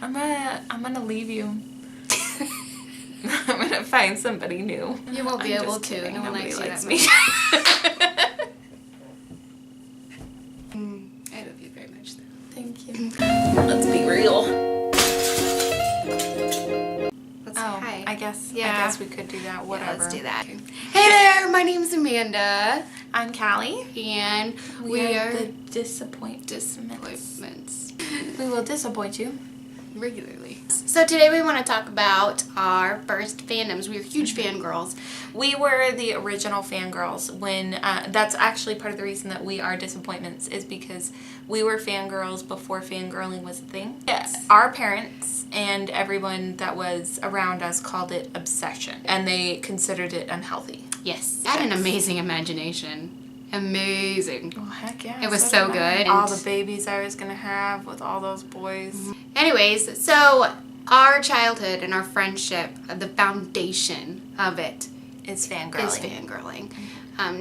I'm gonna leave you. I'm gonna find somebody new. You won't be able to. No one likes me. I love you very much, though. Thank you. Let's be real. Hi. I guess we could do that. Whatever. Yeah, let's do that. Hey there, my name's Amanda. I'm Kalli. And we are the disappointments. We will disappoint you regularly. So today we want to talk about our first fandoms. We were huge fangirls. We were the original fangirls when, that's actually part of the reason that we are disappointments is because we were fangirls before fangirling was a thing. Yes. Our parents and everyone that was around us called it obsession and they considered it unhealthy. Yes. I had an amazing imagination. Amazing. Oh, heck yeah. It was so good. All the babies I was going to have with all those boys. Anyways, so our childhood and our friendship, the foundation of it is fangirling.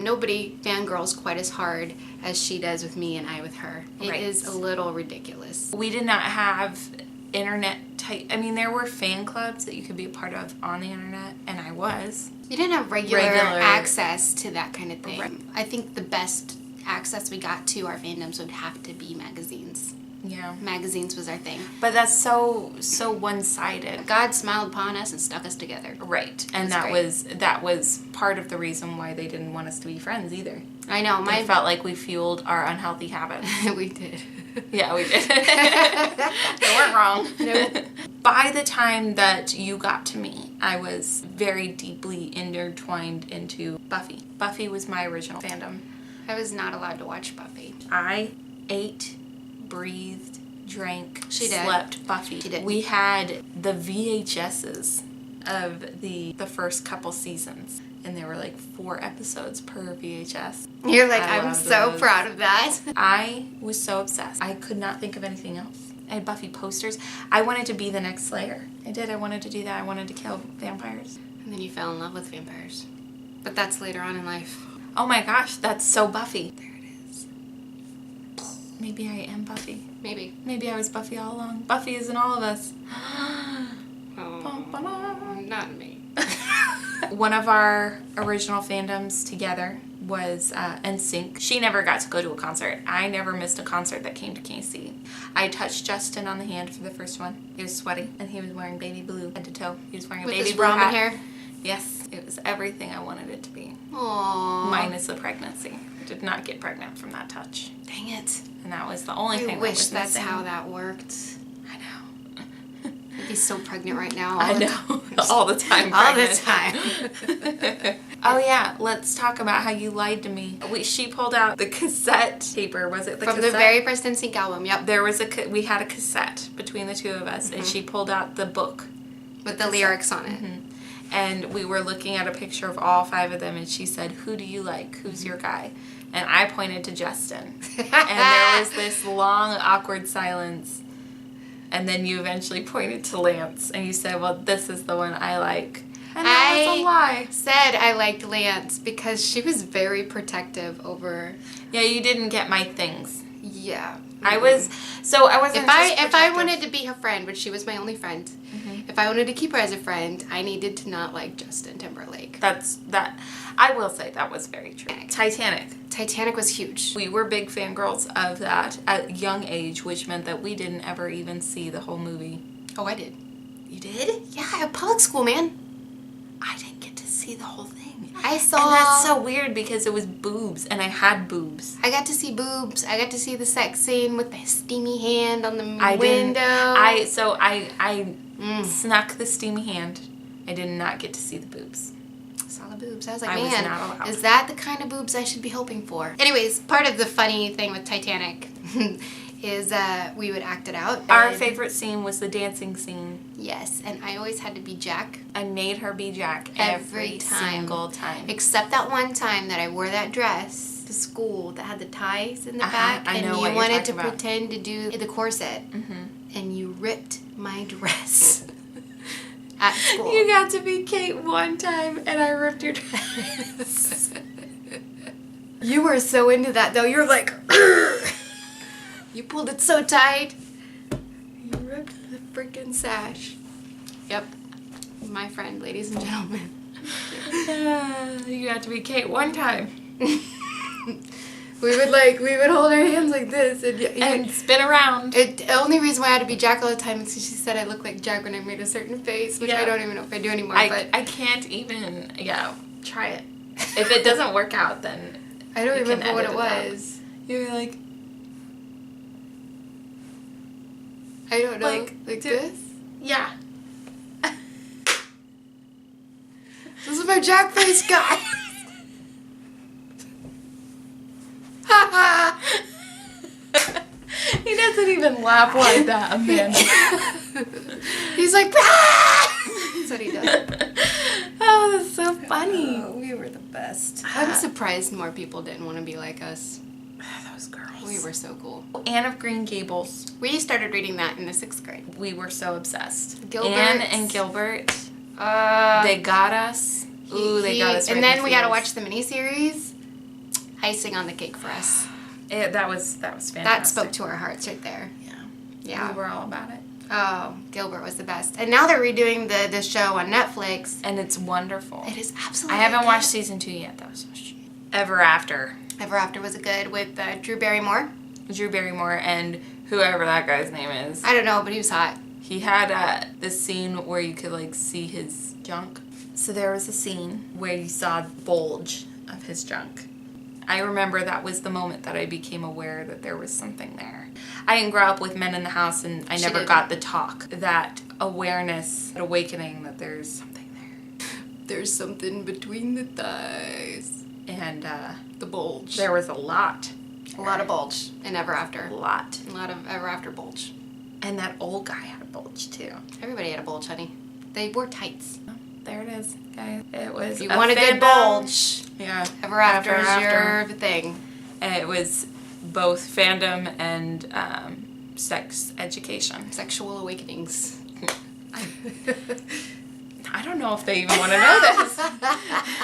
Nobody fangirls quite as hard as she does with me and I with her. It is a little ridiculous. We did not have internet type. I mean, there were fan clubs that you could be a part of on the internet, and I was. You didn't have regular access to that kind of thing. Right. I think the best access we got to our fandoms would have to be magazines. Yeah. Magazines was our thing. But that's so one-sided. God smiled upon us and stuck us together. Right. And that was part of the reason why they didn't want us to be friends either. I know. They felt like we fueled our unhealthy habits. We did. Yeah, we did. They weren't wrong. Nope. By the time that you got to me, I was very deeply intertwined into Buffy. Buffy was my original fandom. I was not allowed to watch Buffy. I ate, breathed, drank, slept Buffy. She did. We had the VHSs of the first couple seasons. And there were like 4 episodes per VHS. You're like, I'm so proud of that. I was so obsessed. I could not think of anything else. I had Buffy posters. I wanted to be the next Slayer. I did. I wanted to do that. I wanted to kill vampires. And then you fell in love with vampires. But that's later on in life. Oh my gosh, that's so Buffy. There it is. Maybe I am Buffy. Maybe. Maybe I was Buffy all along. Buffy is in all of us. Not me. One of our original fandoms together was NSYNC. She never got to go to a concert. I never missed a concert that came to KC. I touched Justin on the hand for the first one. He was sweaty and he was wearing baby blue head to toe. He was wearing a baby blue hat. Hair? Yes, it was everything I wanted it to be. Aww. Minus the pregnancy. I did not get pregnant from that touch. Dang it. And that was the only thing I wish that's how that worked. I know. I'd be so pregnant right now. I know. All the time. All the time. Oh yeah, let's talk about how you lied to me. She pulled out the cassette taper. Was it the From cassette? the very first NSYNC album? Yep. There was we had a cassette between the two of us, and she pulled out the book with the lyrics on it. And we were looking at a picture of all 5 of them, and she said, "Who do you like? Who's your guy?" And I pointed to Justin, and there was this long, awkward silence. And then you eventually pointed to Lance, and you said, "Well, this is the one I like." And that was a lie. I said I liked Lance because she was very protective over... Yeah, you didn't get my things. Yeah. I wasn't If I wanted to be her friend, which she was my only friend, if I wanted to keep her as a friend, I needed to not like Justin Timberlake. I will say that was very true. Titanic was huge. We were big fangirls of that at a young age, which meant that we didn't ever even see the whole movie. Oh, I did. You did? Yeah, public school, man. I didn't get to see the whole thing. I saw... And that's so weird because it was boobs, and I had boobs. I got to see boobs. I got to see the sex scene with the steamy hand on the window. I snuck the steamy hand. I did not get to see the boobs. Saw the boobs. I was like, I was man, not allowed. Is that the kind of boobs I should be hoping for? Anyways, part of the funny thing with Titanic is we would act it out. Our favorite scene was the dancing scene. Yes, and I always had to be Jack. I made her be Jack every single time. Except that one time that I wore that dress to school that had the ties in the back. I know and what you you're wanted to talking about. pretend to do the corset. And you ripped my dress at school. You got to be Kate one time and I ripped your dress. You were so into that though. You're like, you pulled it so tight. You ripped The freaking sash. Yep. My friend, ladies and gentlemen. You got to be Kate one time. We would hold our hands like this And spin around. The only reason why I had to be Jack all the time is because she said I look like Jack when I made a certain face, which I don't even know if I do anymore. But I can't even, try it. If it doesn't work out, then I don't remember what it out. was. You're like... I don't know. Like this? Yeah. This is my Jack face guy. He doesn't even laugh like that, Amanda. He's like, that's what he does. Oh, that's so funny. Oh, we were the best. I'm surprised more people didn't want to be like us. Those girls. We were so cool. Anne of Green Gables. We started reading that in the 6th grade. We were so obsessed. Gilbert. Anne and Gilbert. They got us. Ooh, they got us right. And then we got to watch the miniseries. Icing on the cake for us. That was fantastic. That spoke to our hearts right there. Yeah. We were all about it. Oh, Gilbert was the best. And now they're redoing the show on Netflix. And it's wonderful. It is absolutely I haven't good. watched season 2 yet, though. So Ever After. Ever After was good with Drew Barrymore. Drew Barrymore and whoever that guy's name is. I don't know, but he was hot. He had this scene where you could see his junk. So there was a scene where you saw the bulge of his junk. I remember that was the moment that I became aware that there was something there. I didn't grow up with men in the house, and I never got the talk. That awareness, that awakening that there's something there. There's something between the thighs. And the bulge. There was a lot. A lot of bulge in Ever After. A lot. A lot of Ever After bulge. And that old guy had a bulge, too. Everybody had a bulge, honey. They wore tights. There it is, guys. It was. If you want a good bulge, Ever After is your thing. It was both fandom and sex education. Sexual awakenings. I don't know if they even want to know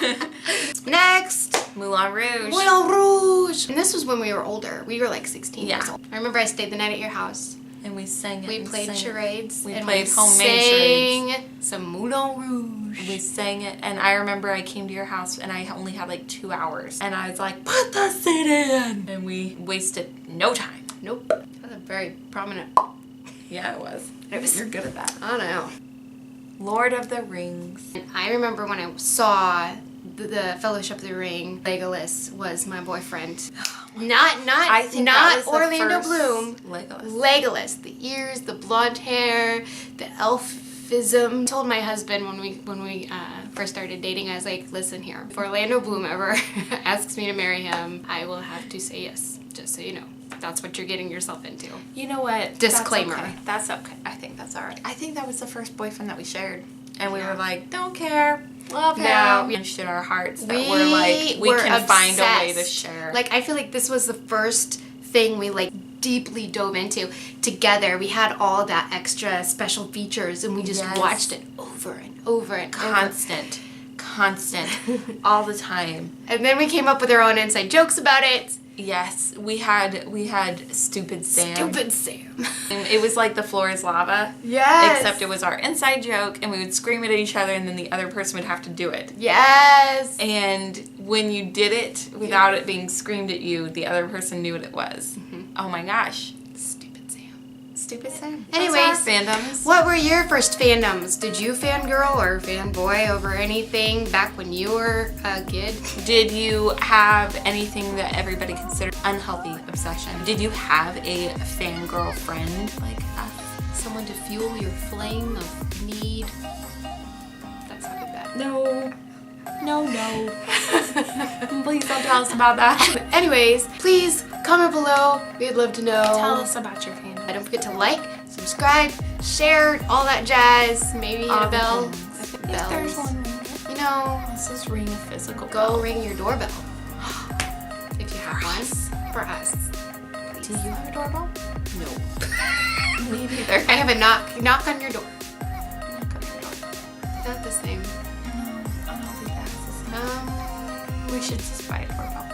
this. Next! Moulin Rouge. Moulin Rouge! And this was when we were older. We were like 16 Yeah. years old. I remember I stayed the night at your house. And we sang it. We played charades. We and played we homemade charades. sang some Moulin Rouge. We sang it, and I remember I came to your house, and I only had 2 hours. And I was like, put the CD in! And we wasted no time. Nope. That was a very prominent... Yeah, it was. You're good at that. I don't know. Lord of the Rings. And I remember when I saw the Fellowship of the Ring, Legolas was my boyfriend. Not Orlando Bloom. Legolas. The ears, the blonde hair, the elfism. I told my husband when we first started dating, I was like, listen here, if Orlando Bloom ever asks me to marry him, I will have to say yes, just so you know. That's what you're getting yourself into. You know what? Disclaimer. That's okay. I think that's all right. I think that was the first boyfriend that we shared. And we were like, don't care. Love him. No. We in our hearts that we're like, we can obsessed. find a way to share. I feel like this was the first thing we deeply dove into together. We had all that extra special features and we just watched it over and over and constant, all the time. And then we came up with our own inside jokes about it. Yes, we had Stupid Sam. Stupid Sam. And it was like the floor is lava. Yes. Except it was our inside joke, and we would scream it at each other, and then the other person would have to do it. Yes. And when you did it without it being screamed at you, the other person knew what it was. Mm-hmm. Oh my gosh. Stupid Sam. Anyways, fandoms. What were your first fandoms? Did you fangirl or fanboy over anything back when you were a kid? Did you have anything that everybody considered unhealthy obsession? Did you have a fangirl friend like us? Someone to fuel your flame of need? That sounded bad. No. Please don't tell us about that. Anyways, please comment below. We'd love to know. Tell us about your fandom. Don't forget to like, subscribe, share, all that jazz. Maybe hit a bell. If there's one ring. You know, let's just ring a physical bell. Go ring your doorbell. If you have one. For us. Please. Do you have a doorbell? No. Me neither. I have a knock on your door. Knock on your door. Not the same. No, I don't think that's the same. We should just buy a doorbell.